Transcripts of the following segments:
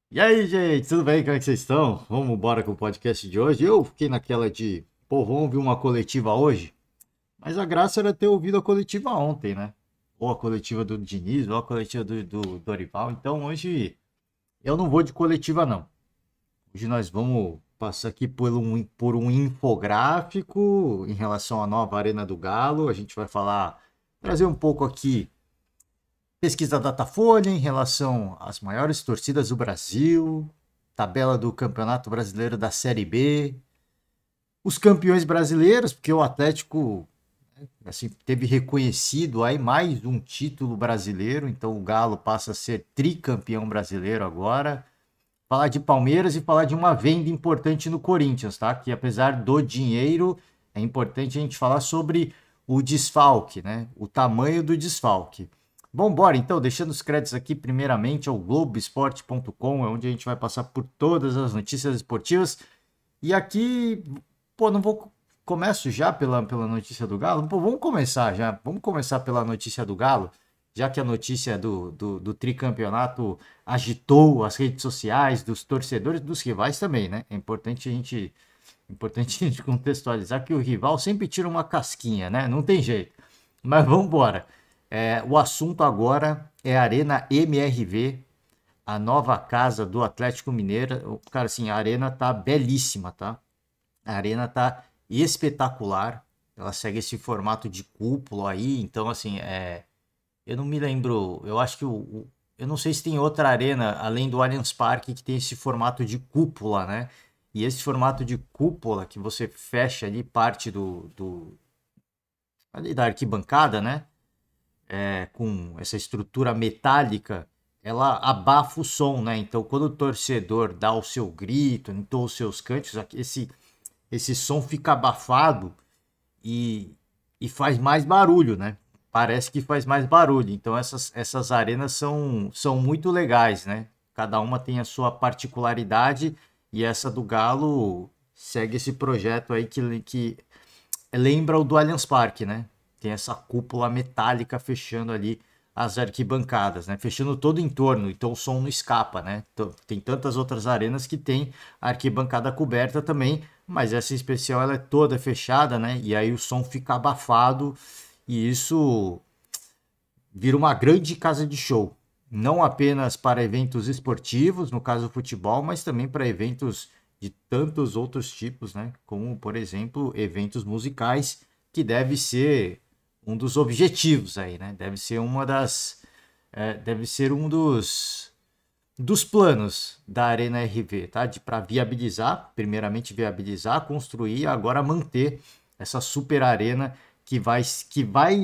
E aí, gente, tudo bem? Como é que vocês estão? Vamos embora com o podcast de hoje. Eu fiquei naquela de, pô, vamos ouvir uma coletiva hoje, mas a graça era ter ouvido a coletiva ontem, né? Ou a coletiva do Diniz, ou a coletiva do Dorival. Então hoje eu não vou de coletiva, não. Hoje nós vamos passar aqui por um infográfico em relação à nova Arena do Galo. A gente vai falar, trazer um pouco aqui pesquisa Datafolha em relação às maiores torcidas do Brasil, tabela do Campeonato Brasileiro da Série B, os campeões brasileiros, porque o Atlético assim, teve reconhecido aí mais um título brasileiro, então o Galo passa a ser tricampeão brasileiro agora. Falar de Palmeiras e falar de uma venda importante no Corinthians, tá? Que apesar do dinheiro, é importante a gente falar sobre o desfalque, né? O tamanho do desfalque. Bom, bora então, deixando os créditos aqui primeiramente ao Globoesporte.com, é onde a gente vai passar por todas as notícias esportivas. E aqui, pô, não vou. Começo já pela notícia do Galo? Pô, vamos começar já. Vamos começar pela notícia do Galo, já que a notícia do tricampeonato agitou as redes sociais dos torcedores, dos rivais também, né? Importante a gente contextualizar que o rival sempre tira uma casquinha, né? Não tem jeito. Mas vamos embora. O assunto agora é a Arena MRV, a nova casa do Atlético Mineiro. Cara, assim, a arena tá belíssima, tá? A arena tá espetacular. Ela segue esse formato de cúpula aí, então assim, eu não me lembro, eu acho que eu não sei se tem outra arena além do Allianz Parque que tem esse formato de cúpula, né? E esse formato de cúpula que você fecha ali parte ali da arquibancada, né? Com essa estrutura metálica, ela abafa o som, né? Então, quando o torcedor dá o seu grito, entoa os seus cantos, esse som fica abafado e, e faz mais barulho, né? Parece que faz mais barulho. Então, essas arenas são muito legais, né? Cada uma tem a sua particularidade e essa do Galo segue esse projeto aí que lembra o do Allianz Parque, né? Tem essa cúpula metálica fechando ali as arquibancadas, né? Fechando todo o entorno, então o som não escapa, né? Tem tantas outras arenas que tem a arquibancada coberta também, mas essa em especial ela é toda fechada, né? E aí o som fica abafado e isso vira uma grande casa de show, não apenas para eventos esportivos, no caso do futebol, mas também para eventos de tantos outros tipos, né? Como, por exemplo, eventos musicais, que deve ser um dos objetivos aí, né? Deve ser um dos planos da Arena RV, tá? Para viabilizar, primeiramente viabilizar, construir, agora manter essa super arena que vai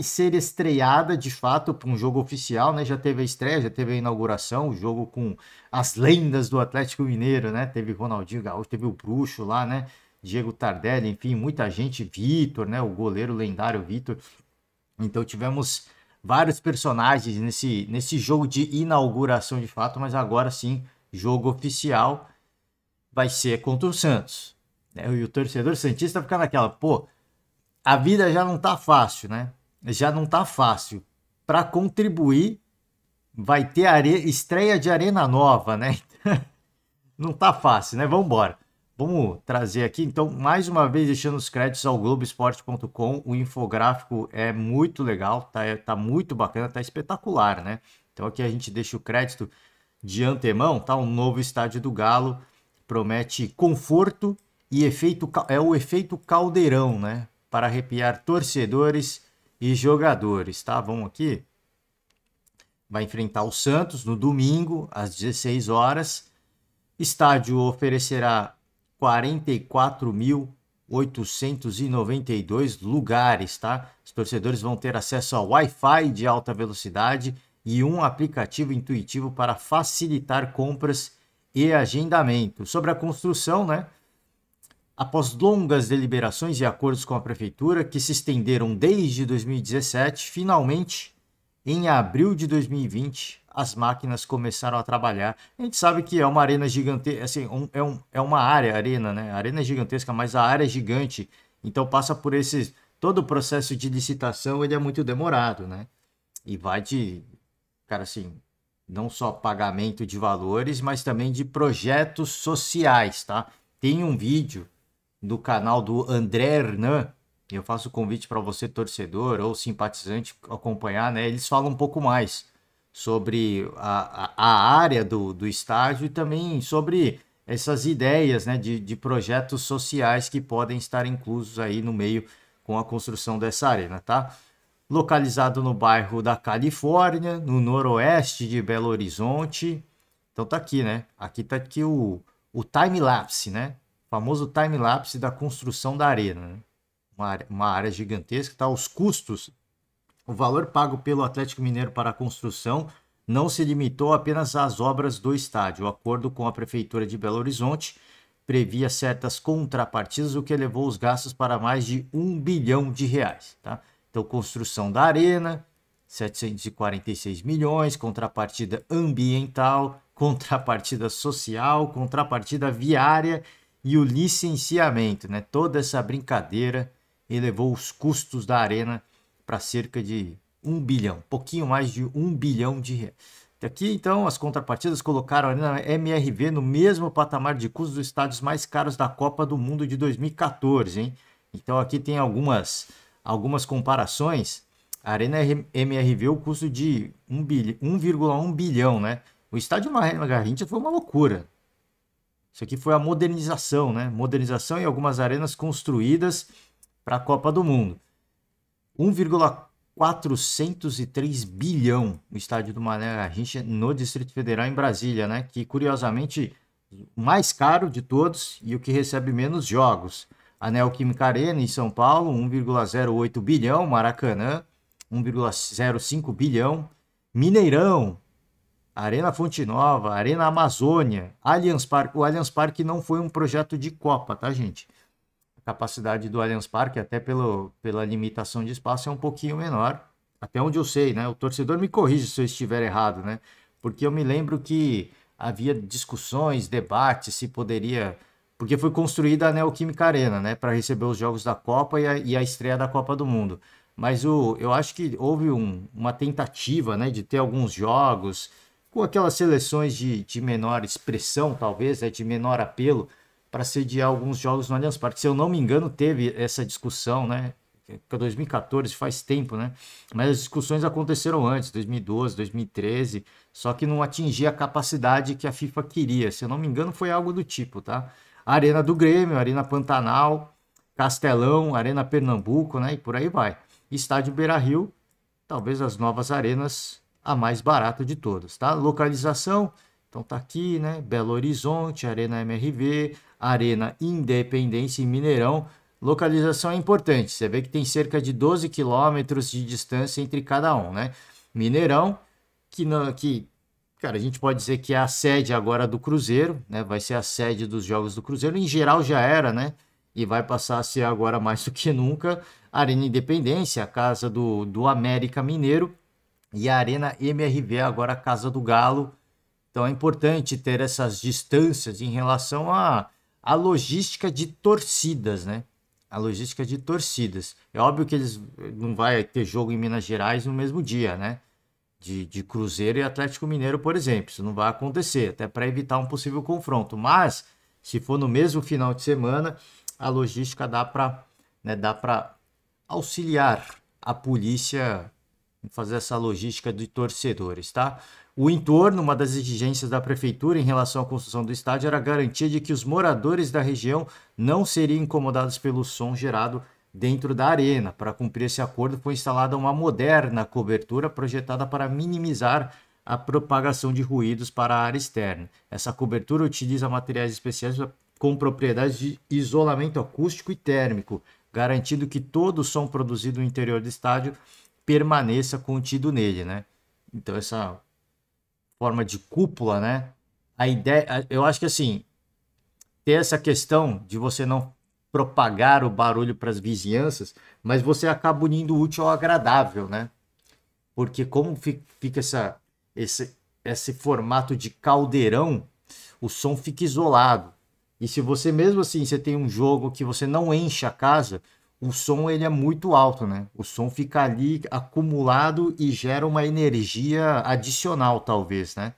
ser estreada de fato para um jogo oficial, né? Já teve a estreia, já teve a inauguração, o jogo com as lendas do Atlético Mineiro, né? Teve Ronaldinho Gaúcho, teve o Bruxo lá, né? Diego Tardelli, enfim, muita gente, Vitor, né? O goleiro lendário Vitor. Então tivemos vários personagens nesse jogo de inauguração de fato, mas agora sim, jogo oficial vai ser contra o Santos. Né? E o torcedor santista fica naquela, pô, a vida já não tá fácil, né? Já não tá fácil. Para contribuir, vai ter estreia de arena nova, né? Não tá fácil, né? Vamos embora. Vamos trazer aqui, então, mais uma vez, deixando os créditos ao Globoesporte.com. O infográfico é muito legal, tá muito bacana, tá espetacular, né? Então, aqui a gente deixa o crédito de antemão, tá? Um novo estádio do Galo promete conforto e é o efeito caldeirão, né? Para arrepiar torcedores e jogadores, tá? Vamos aqui. Vai enfrentar o Santos no domingo, às 16 horas. Estádio oferecerá 44.892 lugares, tá? Os torcedores vão ter acesso a Wi-Fi de alta velocidade e um aplicativo intuitivo para facilitar compras e agendamento. Sobre a construção, né? Após longas deliberações e acordos com a prefeitura, que se estenderam desde 2017, finalmente, em abril de 2020, as máquinas começaram a trabalhar. A gente sabe que é uma arena gigantesca, assim, é uma área, arena, né? A arena é gigantesca, mas a área é gigante. Então passa por esses. Todo o processo de licitação ele é muito demorado, né? E vai de, cara, assim, não só pagamento de valores, mas também de projetos sociais, tá? Tem um vídeo do canal do André Hernan, e eu faço o convite para você, torcedor ou simpatizante, acompanhar, né? Eles falam um pouco mais sobre a área do estádio e também sobre essas ideias, né, de projetos sociais que podem estar inclusos aí no meio com a construção dessa arena, tá? Localizado no bairro da Califórnia, no noroeste de Belo Horizonte. Então tá aqui, né? Aqui tá aqui o time-lapse, né? O famoso time-lapse da construção da arena, né? Uma área gigantesca, tá? Os custos, o valor pago pelo Atlético Mineiro para a construção não se limitou apenas às obras do estádio. O acordo com a Prefeitura de Belo Horizonte previa certas contrapartidas, o que elevou os gastos para mais de R$ 1 bilhão, tá? Então, construção da arena, 746 milhões, contrapartida ambiental, contrapartida social, contrapartida viária e o licenciamento, né? Toda essa brincadeira elevou os custos da arena para cerca de 1 bilhão, pouquinho mais de 1 bilhão de reais. Aqui, então, as contrapartidas colocaram a Arena MRV no mesmo patamar de custos dos estádios mais caros da Copa do Mundo de 2014, hein? Então, aqui tem algumas comparações. A Arena MRV, o custo de 1,1 bilhão, né? O estádio Mané Garrincha foi uma loucura. Isso aqui foi a modernização, né? Modernização em algumas arenas construídas para a Copa do Mundo. 1,403 bilhão o estádio do Mané Garrincha no Distrito Federal em Brasília, né? Que curiosamente o mais caro de todos e o que recebe menos jogos. A Neoquímica Arena em São Paulo, 1,08 bilhão, Maracanã, 1,05 bilhão, Mineirão, Arena Fonte Nova, Arena Amazônia, Allianz Parque. O Allianz Parque não foi um projeto de Copa, tá, gente? Capacidade do Allianz Parque, até pela limitação de espaço, é um pouquinho menor. Até onde eu sei, né? O torcedor me corrige se eu estiver errado, né? Porque eu me lembro que havia discussões, debates, se poderia... Porque foi construída a Neoquímica Arena, né? Para receber os jogos da Copa e a estreia da Copa do Mundo. Mas eu acho que houve uma tentativa, né? De ter alguns jogos com aquelas seleções de menor expressão, talvez, né, de menor apelo, para sediar alguns jogos no Allianz Parque. Se eu não me engano, teve essa discussão, né? 2014 faz tempo, né? Mas as discussões aconteceram antes, 2012, 2013, só que não atingia a capacidade que a FIFA queria. Se eu não me engano, foi algo do tipo, tá? Arena do Grêmio, Arena Pantanal, Castelão, Arena Pernambuco, né? E por aí vai. Estádio Beira-Rio, talvez as novas arenas, a mais barata de todas, tá? Localização, então tá aqui, né? Belo Horizonte, Arena MRV, Arena Independência em Mineirão. Localização é importante, você vê que tem cerca de 12 quilômetros de distância entre cada um, né? Mineirão, cara, a gente pode dizer que é a sede agora do Cruzeiro, né? Vai ser a sede dos jogos do Cruzeiro, em geral já era, né? E vai passar a ser agora mais do que nunca. Arena Independência, a casa do América Mineiro, e a Arena MRV, agora a casa do Galo. Então é importante ter essas distâncias em relação à logística de torcidas, né? A logística de torcidas. É óbvio que eles não vai ter jogo em Minas Gerais no mesmo dia, né? De Cruzeiro e Atlético Mineiro, por exemplo. Isso não vai acontecer, até para evitar um possível confronto. Mas, se for no mesmo final de semana, a logística dá para auxiliar a polícia em fazer essa logística de torcedores, tá? O entorno, uma das exigências da prefeitura em relação à construção do estádio era a garantia de que os moradores da região não seriam incomodados pelo som gerado dentro da arena. Para cumprir esse acordo, foi instalada uma moderna cobertura projetada para minimizar a propagação de ruídos para a área externa. Essa cobertura utiliza materiais especiais com propriedades de isolamento acústico e térmico, garantindo que todo o som produzido no interior do estádio permaneça contido nele, né? Então essa forma de cúpula, né? A ideia, eu acho que assim, ter essa questão de você não propagar o barulho para as vizinhanças, mas você acaba unindo o útil ao agradável, né? Porque como fica esse formato de caldeirão, o som fica isolado. E se você mesmo assim, você tem um jogo que você não enche a casa, o som ele é muito alto, né? O som fica ali acumulado e gera uma energia adicional, talvez, né?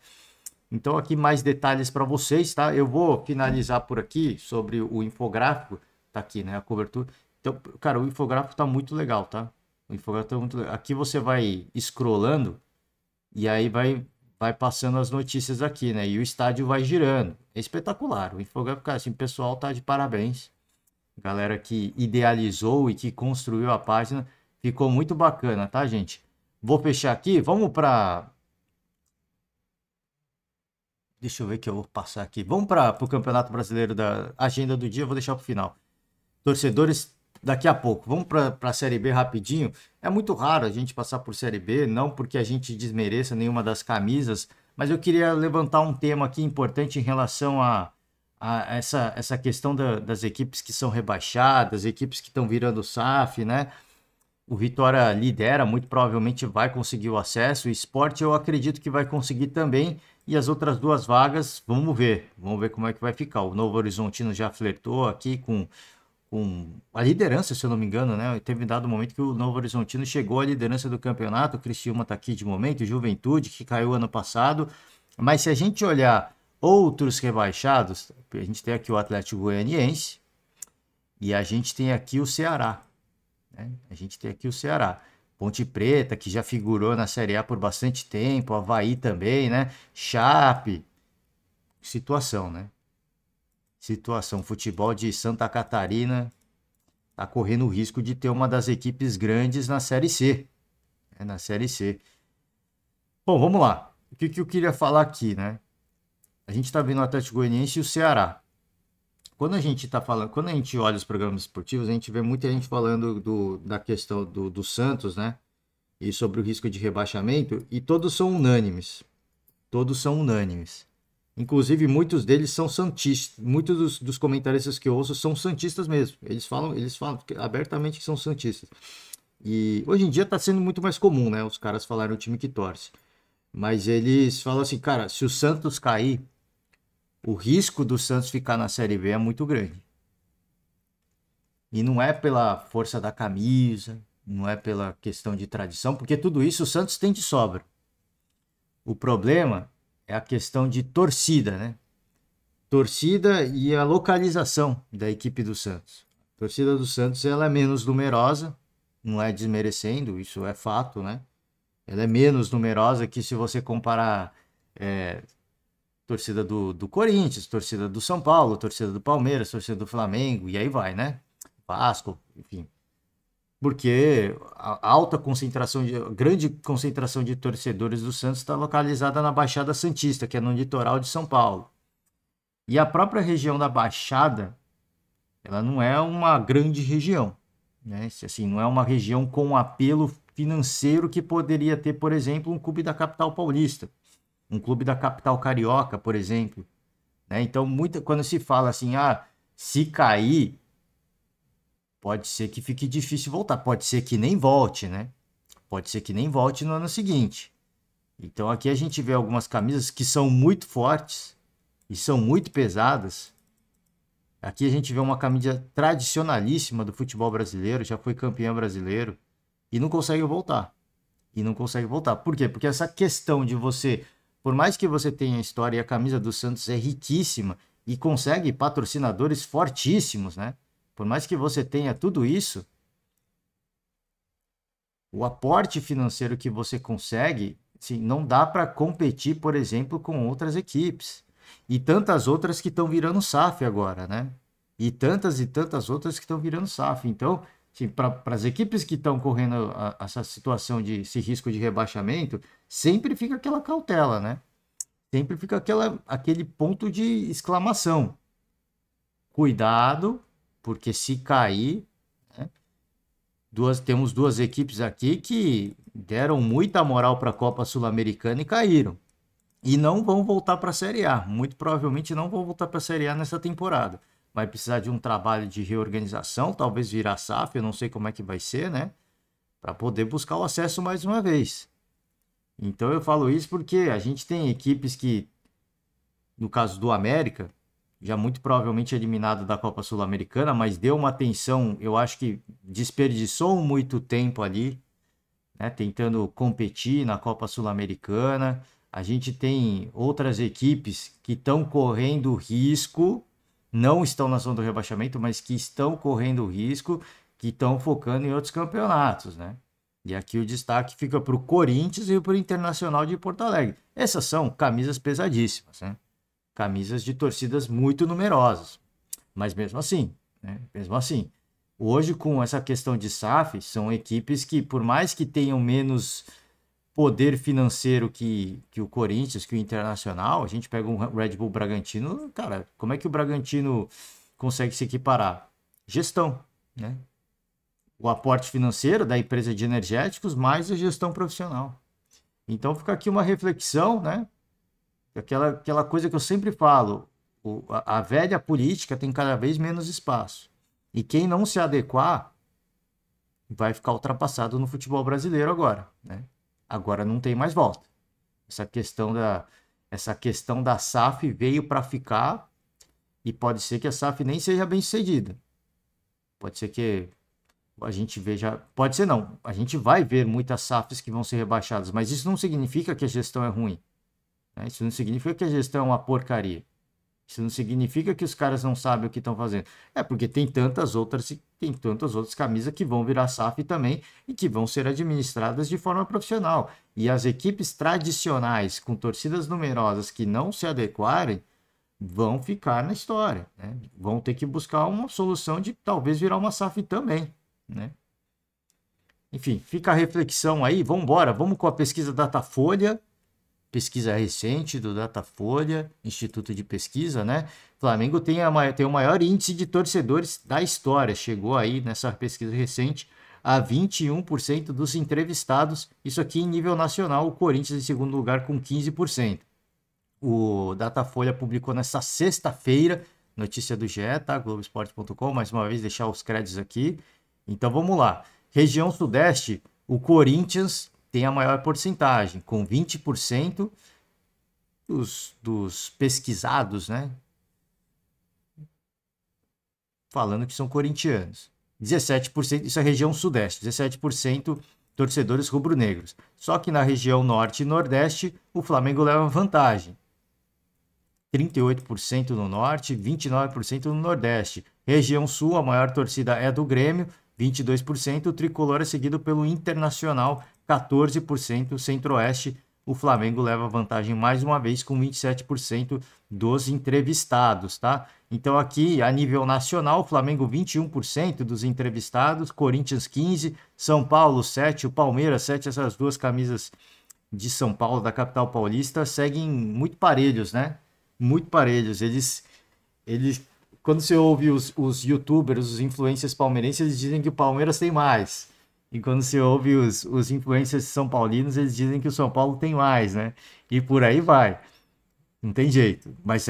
Então aqui mais detalhes para vocês, tá? Eu vou finalizar por aqui sobre o infográfico, tá aqui, né? A cobertura. Então, cara, o infográfico tá muito legal, tá? O infográfico tá muito legal. Aqui você vai scrollando e aí vai passando as notícias aqui, né? E o estádio vai girando. É espetacular. O infográfico, cara, assim, o pessoal tá de parabéns. Galera que idealizou e que construiu a página, ficou muito bacana, tá, gente? Vou fechar aqui. Vamos para. Deixa eu ver que eu vou passar aqui. Vamos para o Campeonato Brasileiro da agenda do dia. Eu vou deixar para o final. Torcedores, daqui a pouco. Vamos para a Série B rapidinho. É muito raro a gente passar por Série B, não porque a gente desmereça nenhuma das camisas, mas eu queria levantar um tema aqui importante em relação a essa questão das equipes que são rebaixadas, equipes que estão virando SAF, né? O Vitória lidera, muito provavelmente vai conseguir o acesso. O Sport eu acredito que vai conseguir também. E as outras duas vagas, vamos ver. Vamos ver como é que vai ficar. O Novo Horizontino já flertou aqui com a liderança, se eu não me engano, né? Teve dado momento que o Novo Horizontino chegou à liderança do campeonato. O Criciúma está aqui de momento, o Juventude, que caiu ano passado. Mas se a gente olhar outros rebaixados, a gente tem aqui o Atlético Goianiense e a gente tem aqui o Ceará. Né? A gente tem aqui o Ceará. Ponte Preta, que já figurou na Série A por bastante tempo, Avaí também, né? Chape. Situação, né? Situação. Futebol de Santa Catarina tá correndo o risco de ter uma das equipes grandes na Série C. Né? Na Série C. Bom, vamos lá. O que eu queria falar aqui, né? A gente tá vendo o Atlético Goianiense e o Ceará. Quando a gente tá falando, quando a gente olha os programas esportivos, a gente vê muita gente falando da questão do Santos, né? E sobre o risco de rebaixamento, e todos são unânimes. Todos são unânimes. Inclusive, muitos deles ssão santistas. Muitos dos comentaristas que eu ouço são santistas mesmo. Eles falam abertamente que são santistas. E hoje em dia está sendo muito mais comum, né? Os caras falarem o time que torce. Mas eles falam assim, cara, se o Santos cair, o risco do Santos ficar na Série B é muito grande. E não é pela força da camisa, não é pela questão de tradição, porque tudo isso o Santos tem de sobra. O problema é a questão de torcida, né? Torcida e a localização da equipe do Santos. A torcida do Santos ela é menos numerosa, não é desmerecendo, isso é fato, né? Ela é menos numerosa que se você comparar torcida do Corinthians, torcida do São Paulo, torcida do Palmeiras, torcida do Flamengo, e aí vai, né? Vasco, enfim. Porque a alta concentração, grande concentração de torcedores do Santos está localizada na Baixada Santista, que é no litoral de São Paulo. E a própria região da Baixada, ela não é uma grande região, né? Assim, não é uma região com apelo financeiro que poderia ter, por exemplo, um clube da capital paulista, um clube da capital carioca, por exemplo. Né? Então, quando se fala assim, se cair, pode ser que fique difícil voltar, pode ser que nem volte, né? Pode ser que nem volte no ano seguinte. Então, aqui a gente vê algumas camisas que são muito fortes e são muito pesadas. Aqui a gente vê uma camisa tradicionalíssima do futebol brasileiro, já foi campeão brasileiro e não consegue voltar. E não consegue voltar. Por quê? Porque essa questão de você, por mais que você tenha história e a camisa do Santos é riquíssima e consegue patrocinadores fortíssimos, né? Por mais que você tenha tudo isso, o aporte financeiro que você consegue, assim, não dá para competir, por exemplo, com outras equipes. E tantas outras que estão virando SAF agora, né? E tantas outras que estão virando SAF. Então, assim, para as equipes que estão correndo essa situação de esse risco de rebaixamento, sempre fica aquela cautela, né? Sempre fica aquele ponto de exclamação. Cuidado, porque se cair, né? Temos duas equipes aqui que deram muita moral para a Copa Sul-Americana e caíram. E não vão voltar para a Série A. Muito provavelmente não vão voltar para a Série A nessa temporada. Vai precisar de um trabalho de reorganização, talvez virar SAF, eu não sei como é que vai ser, né? Para poder buscar o acesso mais uma vez. Então eu falo isso porque a gente tem equipes que, no caso do América, já muito provavelmente eliminado da Copa Sul-Americana, mas deu uma atenção, eu acho que desperdiçou muito tempo ali, né, tentando competir na Copa Sul-Americana. A gente tem outras equipes que estão correndo risco, não estão na zona do rebaixamento, mas que estão correndo risco, que estão focando em outros campeonatos, né? E aqui o destaque fica para o Corinthians e para o Internacional de Porto Alegre. Essas são camisas pesadíssimas, né? Camisas de torcidas muito numerosas. Mas mesmo assim, né? Mesmo assim, hoje com essa questão de SAF, são equipes que, por mais que tenham menos poder financeiro que o Corinthians, que o Internacional, a gente pega um Red Bull Bragantino, cara, como é que o Bragantino consegue se equiparar? Gestão, né? O aporte financeiro da empresa de energéticos mais a gestão profissional. Então fica aqui uma reflexão, né? Aquela coisa que eu sempre falo, a velha política tem cada vez menos espaço. E quem não se adequar vai ficar ultrapassado no futebol brasileiro agora, né? Agora não tem mais volta. Essa questão da SAF veio para ficar e pode ser que a SAF nem seja bem sucedida. Pode ser que a gente veja, pode ser não, a gente vai ver muitas SAFs que vão ser rebaixadas, mas isso não significa que a gestão é ruim, né? Isso não significa que a gestão é uma porcaria. Isso não significa que os caras não sabem o que estão fazendo. É porque tem tantas outras camisas que vão virar SAF também e que vão ser administradas de forma profissional. E as equipes tradicionais com torcidas numerosas que não se adequarem vão ficar na história, né? Vão ter que buscar uma solução de talvez virar uma SAF também, né? Enfim, fica a reflexão aí. Vamos embora, vamos com a pesquisa Datafolha. Pesquisa recente do Datafolha, Instituto de Pesquisa, né? Flamengo tem o maior índice de torcedores da história. Chegou aí nessa pesquisa recente a 21% dos entrevistados. Isso aqui em nível nacional. O Corinthians em segundo lugar com 15%. O Datafolha publicou nessa sexta-feira, notícia do GE, tá? Globoesporte.com, mais uma vez deixar os créditos aqui. Então vamos lá. Região Sudeste, o Corinthians tem a maior porcentagem, com 20% dos pesquisados, né? Falando que são corintianos. 17%, isso é a região Sudeste, 17% torcedores rubro-negros. Só que na região Norte e Nordeste, o Flamengo leva vantagem. 38% no Norte, 29% no Nordeste. Região Sul, a maior torcida é do Grêmio, 22%. O tricolor é seguido pelo Internacional, 14%. Centro-Oeste, o Flamengo leva vantagem mais uma vez com 27% dos entrevistados, tá? Então aqui, a nível nacional, o Flamengo 21% dos entrevistados, Corinthians 15%, São Paulo 7%, o Palmeiras 7%, essas duas camisas de São Paulo, da capital paulista, seguem muito parelhos, né? Muito parelhos. Eles quando você ouve os youtubers, os influencers palmeirenses, eles dizem que o Palmeiras tem mais. E quando você ouve os influencers são paulinos, eles dizem que o São Paulo tem mais, né? E por aí vai. Não tem jeito. Mas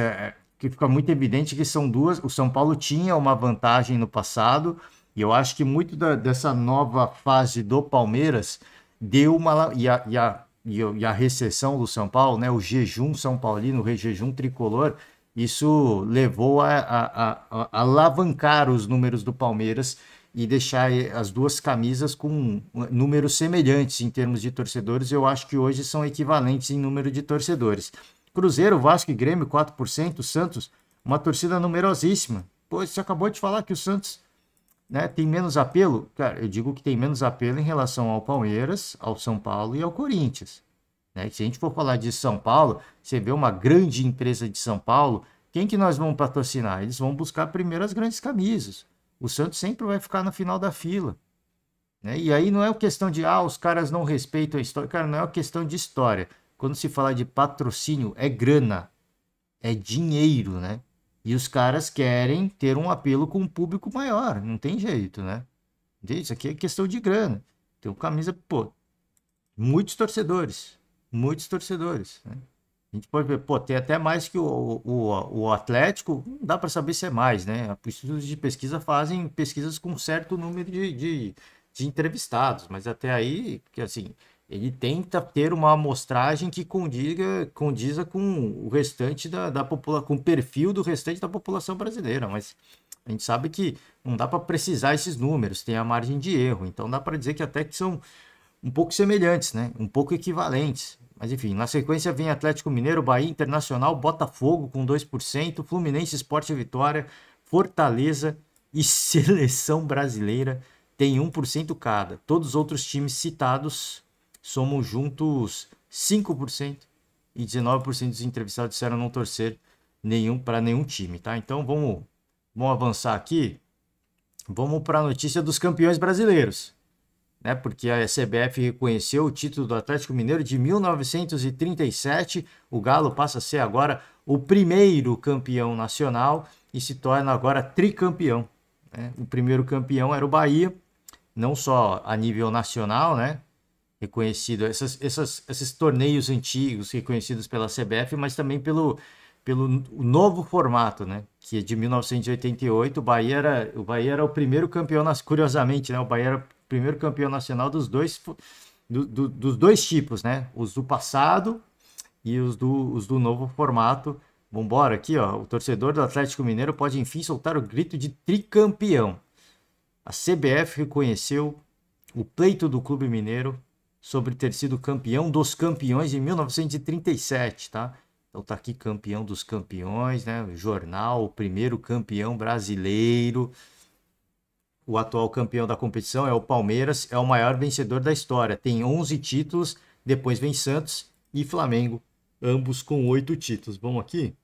que fica muito evidente que são duas. O São Paulo tinha uma vantagem no passado, e eu acho que muito dessa nova fase do Palmeiras deu uma. E a recessão do São Paulo, né? O jejum São Paulino, o jejum tricolor, isso levou a alavancar os números do Palmeiras e deixar as duas camisas com números semelhantes em termos de torcedores. Eu acho que hoje são equivalentes em número de torcedores. Cruzeiro, Vasco e Grêmio, 4%. Santos, uma torcida numerosíssima. Pô, você acabou de falar que o Santos, né, tem menos apelo. Cara, eu digo que tem menos apelo em relação ao Palmeiras, ao São Paulo e ao Corinthians, né? Se a gente for falar de São Paulo, você vê uma grande empresa de São Paulo, quem que nós vamos patrocinar? Eles vão buscar primeiro as grandes camisas. O Santos sempre vai ficar no final da fila, né? E aí não é uma questão de, os caras não respeitam a história. Cara, não é uma questão de história. Quando se fala de patrocínio, é grana, é dinheiro, né? E os caras querem ter um apelo com um público maior, não tem jeito, né? Isso aqui é questão de grana. Tem uma camisa, pô, muitos torcedores, né? A gente pode ver, pô, tem até mais que o Atlético, não dá para saber se é mais, né? Os institutos de pesquisa fazem pesquisas com certo número de entrevistados, mas até aí, que assim, Ele tenta ter uma amostragem que condiza com o restante da população, com o perfil do restante da população brasileira, mas a gente sabe que não dá para precisar esses números, tem a margem de erro, então dá para dizer que até que são um pouco semelhantes, né? Um pouco equivalentes. Mas enfim, na sequência vem Atlético Mineiro, Bahia, Internacional, Botafogo com 2%, Fluminense, Sport e Vitória, Fortaleza e Seleção Brasileira tem 1% cada. Todos os outros times citados somos juntos 5% e 19% dos entrevistados disseram não torcer para nenhum time, tá? Então vamos avançar aqui. Vamos para a notícia dos campeões brasileiros, né? Porque a CBF reconheceu o título do Atlético Mineiro de 1937. O Galo passa a ser agora o primeiro campeão nacional e se torna agora tricampeão, né? O primeiro campeão era o Bahia, não só a nível nacional, né? Reconhecido, esses torneios antigos reconhecidos pela CBF, mas também pelo novo formato, né? Que é de 1988, o Bahia era o primeiro campeão, curiosamente, né? O Bahia era o primeiro campeão nacional dos dois tipos, né? Os do passado e os do novo formato. Vambora aqui, ó. O torcedor do Atlético Mineiro pode enfim soltar o grito de tricampeão. A CBF reconheceu o pleito do Clube Mineiro sobre ter sido campeão dos campeões em 1937, tá? Então tá aqui campeão dos campeões, né? O jornal, o primeiro campeão brasileiro. O atual campeão da competição é o Palmeiras, é o maior vencedor da história. Tem 11 títulos, depois vem Santos e Flamengo, ambos com 8 títulos. Vamos aqui?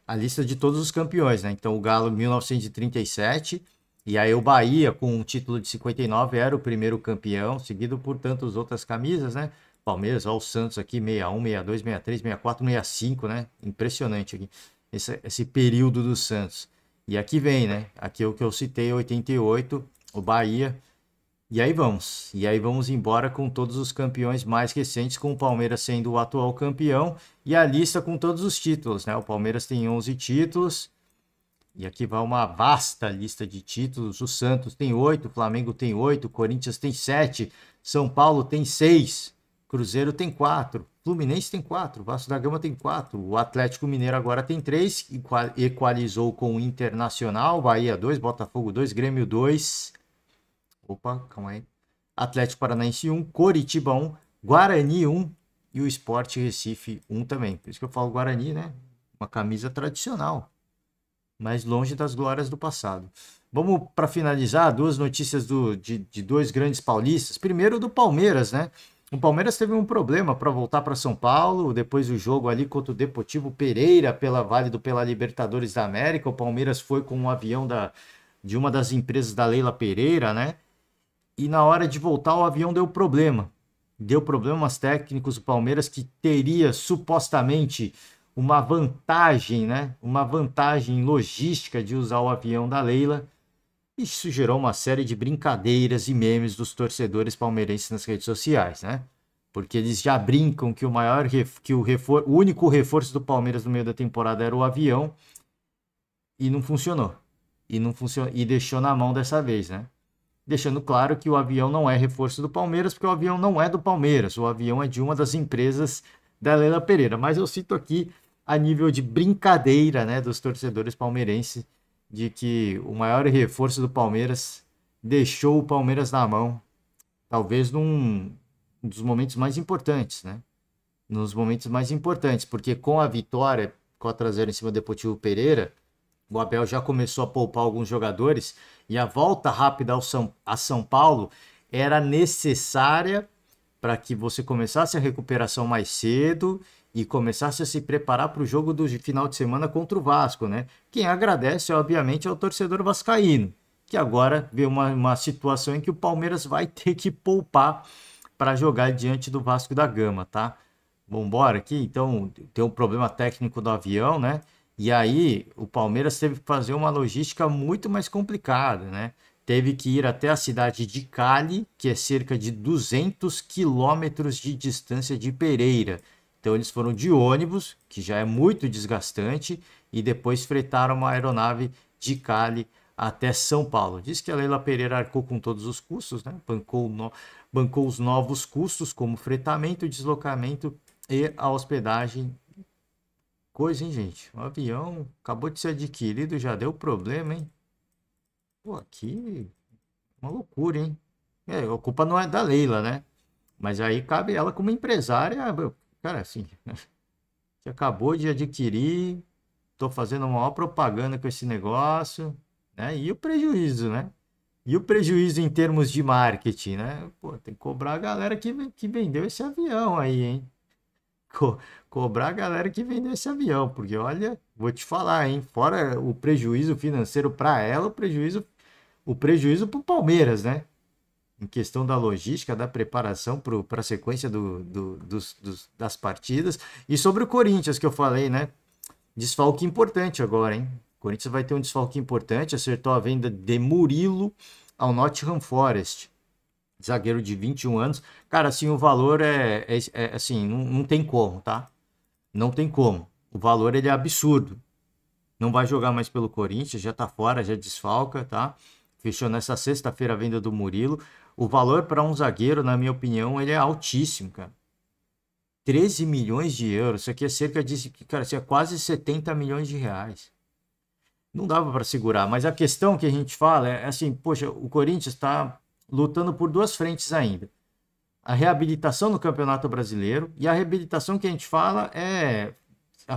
A lista de todos os campeões, né? Então o Galo 1937, e aí o Bahia com um título de 59 era o primeiro campeão, seguido por tantas outras camisas, né? Palmeiras, ó, o Santos aqui 61, 62, 63, 64, 65, né? Impressionante aqui esse período do Santos. E aqui vem, né? Aqui é o que eu citei, 88, o Bahia. E aí vamos embora com todos os campeões mais recentes, com o Palmeiras sendo o atual campeão e a lista com todos os títulos, né? O Palmeiras tem 11 títulos e aqui vai uma vasta lista de títulos. O Santos tem 8, o Flamengo tem 8, o Corinthians tem 7, São Paulo tem 6, Cruzeiro tem 4, Fluminense tem 4, Vasco da Gama tem 4, o Atlético Mineiro agora tem 3, equalizou com o Internacional, Bahia 2, Botafogo 2, Grêmio 2... Opa, calma aí. Atlético Paranaense 1, Coritiba 1, Guarani 1 e o Sport Recife 1 também. Por isso que eu falo Guarani, né? Uma camisa tradicional, mas longe das glórias do passado. Vamos para finalizar, duas notícias de dois grandes paulistas. Primeiro do Palmeiras, né? O Palmeiras teve um problema para voltar para São Paulo, depois do jogo ali contra o Deportivo Pereira, válido pela Libertadores da América. O Palmeiras foi com um avião de uma das empresas da Leila Pereira, né? E na hora de voltar o avião deu problema. Deu problemas técnicos, o Palmeiras que teria supostamente uma vantagem, né? Uma vantagem logística de usar o avião da Leila. Isso gerou uma série de brincadeiras e memes dos torcedores palmeirenses nas redes sociais, né? Porque eles já brincam que o único reforço do Palmeiras no meio da temporada era o avião e não funcionou. E deixou na mão dessa vez, né? Deixando claro que o avião não é reforço do Palmeiras, porque o avião não é do Palmeiras, o avião é de uma das empresas da Leila Pereira. Mas eu cito aqui a nível de brincadeira, né, dos torcedores palmeirenses, de que o maior reforço do Palmeiras deixou o Palmeiras na mão, talvez num dos momentos mais importantes, né? Nos momentos mais importantes, porque com a vitória 4-0 em cima do Deportivo Pereira, o Abel já começou a poupar alguns jogadores e a volta rápida a São Paulo era necessária para que você começasse a recuperação mais cedo e começasse a se preparar para o jogo do final de semana contra o Vasco, né? Quem agradece, obviamente, é o torcedor vascaíno, que agora vê uma situação em que o Palmeiras vai ter que poupar para jogar diante do Vasco da Gama, tá? Vambora aqui, então tem um problema técnico do avião, né? E aí o Palmeiras teve que fazer uma logística muito mais complicada, né? Teve que ir até a cidade de Cali, que é cerca de 200 quilômetros de distância de Pereira. Então eles foram de ônibus, que já é muito desgastante, e depois fretaram uma aeronave de Cali até São Paulo. Diz que a Leila Pereira arcou com todos os custos, né? bancou os novos custos, como fretamento, deslocamento e a hospedagem. Coisa, hein, gente? O avião acabou de ser adquirido, já deu problema, hein? Pô, aqui, uma loucura, hein? A culpa não é da Leila, né? Mas aí cabe ela como empresária, cara, assim, que acabou de adquirir, tô fazendo a maior propaganda com esse negócio, né? E o prejuízo, né? E o prejuízo em termos de marketing, né? Pô, tem que cobrar a galera que vendeu esse avião aí, hein? Cobrar a galera que vendeu esse avião, porque olha, vou te falar, hein? Fora o prejuízo financeiro para ela, o prejuízo para o Palmeiras, né? Em questão da logística, da preparação para a sequência das partidas. E sobre o Corinthians, que eu falei, né? Desfalque importante agora, hein? O Corinthians vai ter um desfalque importante, acertou a venda de Murilo ao Nottingham Forest, zagueiro de 21 anos. Cara, assim, o valor assim, não tem como, tá? Não tem como. O valor, ele é absurdo. Não vai jogar mais pelo Corinthians, já tá fora, já desfalca, tá? Fechou nessa sexta-feira a venda do Murilo. O valor para um zagueiro, na minha opinião, ele é altíssimo, cara. 13 milhões de euros. Isso aqui é cerca de, cara, isso é quase 70 milhões de reais. Não dava para segurar, mas a questão que a gente fala é assim, poxa, o Corinthians está lutando por duas frentes ainda. A reabilitação no Campeonato Brasileiro e a reabilitação que a gente fala é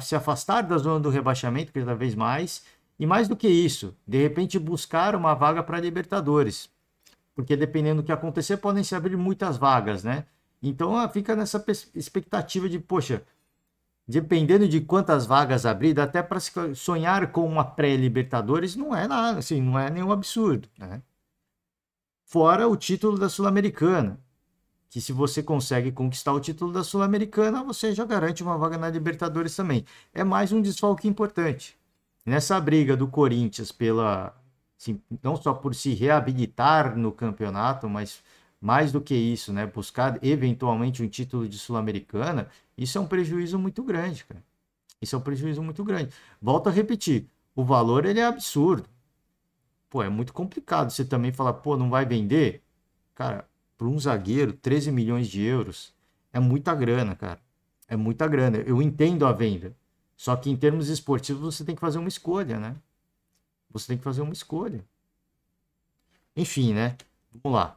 se afastar da zona do rebaixamento cada vez mais e mais do que isso, de repente buscar uma vaga para Libertadores, porque dependendo do que acontecer podem se abrir muitas vagas, né? Então fica nessa expectativa de, poxa, dependendo de quantas vagas abrir, dá até para sonhar com uma pré-Libertadores, não é nada, assim, não é nenhum absurdo, né? Fora o título da Sul-Americana, que se você consegue conquistar o título da Sul-Americana, você já garante uma vaga na Libertadores também. É mais um desfalque importante. Nessa briga do Corinthians pela, assim, não só por se reabilitar no campeonato, mas mais do que isso, né, buscar eventualmente um título de Sul-Americana, isso é um prejuízo muito grande, cara. Isso é um prejuízo muito grande. Volto a repetir, o valor, ele é absurdo. Pô, é muito complicado você também falar, pô, não vai vender? Cara, para um zagueiro, 13 milhões de euros é muita grana, cara. É muita grana. Eu entendo a venda. Só que em termos esportivos você tem que fazer uma escolha, né? Você tem que fazer uma escolha. Enfim, né? Vamos lá.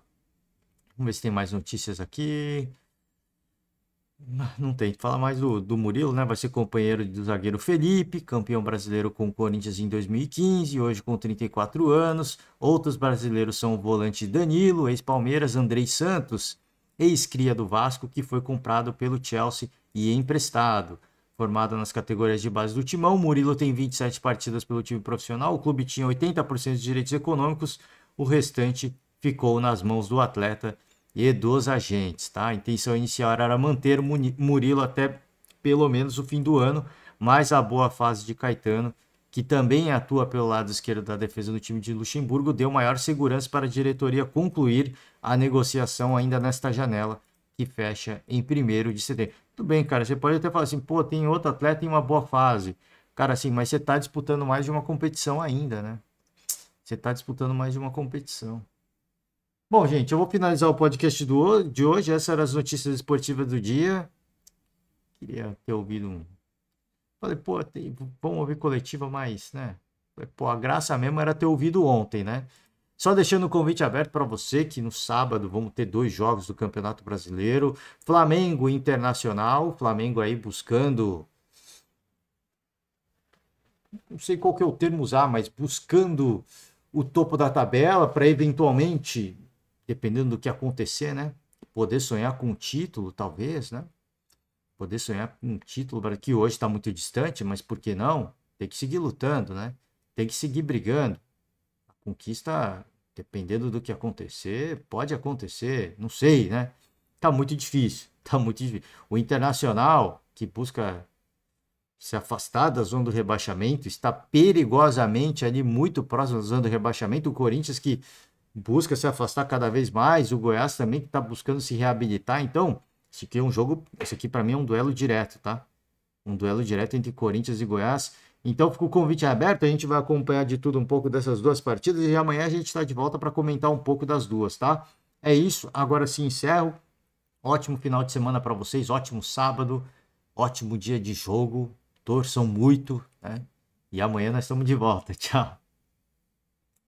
Vamos ver se tem mais notícias aqui. Não tem. Fala mais do Murilo, né? Vai ser companheiro do zagueiro Felipe, campeão brasileiro com o Corinthians em 2015, hoje com 34 anos. Outros brasileiros são o volante Danilo, ex-Palmeiras, Andrei Santos, ex-cria do Vasco, que foi comprado pelo Chelsea e emprestado. Formado nas categorias de base do Timão, Murilo tem 27 partidas pelo time profissional, o clube tinha 80% de direitos econômicos, o restante ficou nas mãos do atleta e dos agentes, tá? A intenção inicial era manter Murilo até pelo menos o fim do ano, mas a boa fase de Caetano, que também atua pelo lado esquerdo da defesa do time de Luxemburgo, deu maior segurança para a diretoria concluir a negociação ainda nesta janela, que fecha em 1º de setembro. Tudo bem, cara, você pode até falar assim, pô, tem outro atleta em uma boa fase. Cara, assim, mas você tá disputando mais de uma competição ainda, né? Você tá disputando mais de uma competição. Bom, gente, eu vou finalizar o podcast de hoje. Essas eram as notícias esportivas do dia. Queria ter ouvido um... Falei, pô, vamos ouvir coletiva, mas, né? Pô, a graça mesmo era ter ouvido ontem, né? Só deixando o convite aberto para você que no sábado vamos ter 2 jogos do Campeonato Brasileiro. Flamengo Internacional. Flamengo aí buscando... Não sei qual que é o termo usar, mas buscando o topo da tabela para eventualmente, dependendo do que acontecer, né? Poder sonhar com um título, talvez, né? Poder sonhar com um título, que hoje está muito distante, mas por que não? Tem que seguir lutando, né? Tem que seguir brigando. A conquista, dependendo do que acontecer, pode acontecer, não sei, né? Tá muito difícil, tá muito difícil. O Internacional, que busca se afastar da zona do rebaixamento, está perigosamente ali muito próximo da zona do rebaixamento. O Corinthians que busca se afastar cada vez mais, o Goiás também que está buscando se reabilitar. Então, esse aqui é um jogo, esse aqui para mim é um duelo direto, tá? Um duelo direto entre Corinthians e Goiás. Então, fica o convite aberto, a gente vai acompanhar de tudo um pouco dessas duas partidas e amanhã a gente está de volta para comentar um pouco das duas, tá? É isso, agora sim encerro. Ótimo final de semana para vocês, ótimo sábado, ótimo dia de jogo. Torçam muito, né? E amanhã nós estamos de volta. Tchau.